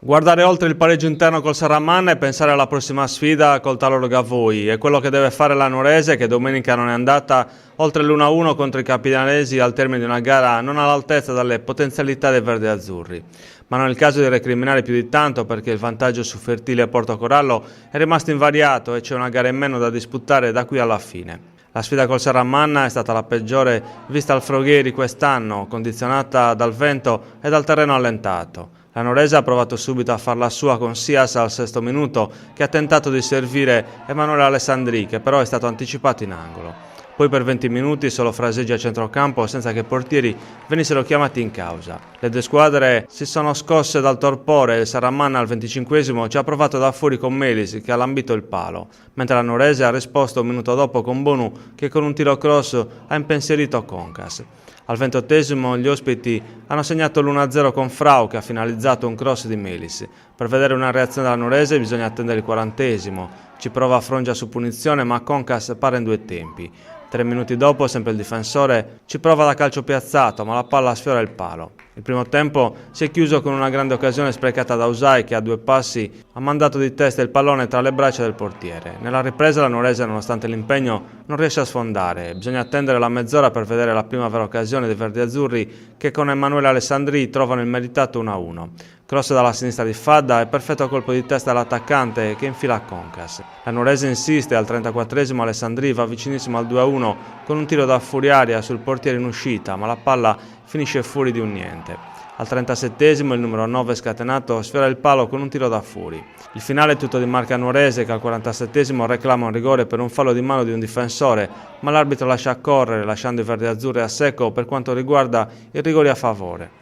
Guardare oltre il pareggio interno col Serramanna e pensare alla prossima sfida col Taloro Gavoi è quello che deve fare la Nuorese, che domenica non è andata oltre l'1-1 contro i capitanesi al termine di una gara non all'altezza delle potenzialità dei verdi-azzurri. Ma non è il caso di recriminare più di tanto, perché il vantaggio su Fertile e Portocorallo è rimasto invariato e c'è una gara in meno da disputare da qui alla fine. La sfida col Serramanna è stata la peggiore vista al Froghieri quest'anno, condizionata dal vento e dal terreno allentato. La Nuorese ha provato subito a farla sua con Sias al 6° minuto, che ha tentato di servire Emanuele Alessandri, che però è stato anticipato in angolo. Poi per 20 minuti solo fraseggi a centrocampo senza che i portieri venissero chiamati in causa. Le due squadre si sono scosse dal torpore e il Serramanna al 25° ci ha provato da fuori con Melis, che ha lambito il palo, mentre la Nuorese ha risposto un minuto dopo con Bonu, che con un tiro cross ha impensierito Concas. Al 28° gli ospiti hanno segnato l'1-0 con Frau, che ha finalizzato un cross di Melis. Per vedere una reazione della Nuorese bisogna attendere il 40°. Ci prova Frongia su punizione, ma Concas para in 2 tempi. 3 minuti dopo, sempre il difensore ci prova da calcio piazzato, ma la palla sfiora il palo. Il primo tempo si è chiuso con una grande occasione sprecata da Usai, che a 2 passi ha mandato di testa il pallone tra le braccia del portiere. Nella ripresa la Nuorese, nonostante l'impegno, non riesce a sfondare. Bisogna attendere la mezz'ora per vedere la prima vera occasione dei verdi-azzurri, che con Emanuele Alessandri trovano il meritato 1-1. Cross dalla sinistra di Fadda e perfetto colpo di testa dell'attaccante, che infila a Concas. La Nuorese insiste, al 34° Alessandri va vicinissimo al 2-1 con un tiro da fuoriaria sul portiere in uscita, ma la palla finisce fuori di un niente. Al 37° il numero 9 scatenato sfiora il palo con un tiro da fuori. Il finale è tutto di marca nuorese, che al 47° reclama un rigore per un fallo di mano di un difensore, ma l'arbitro lascia correre, lasciando i verdi-azzurri a secco per quanto riguarda i rigori a favore.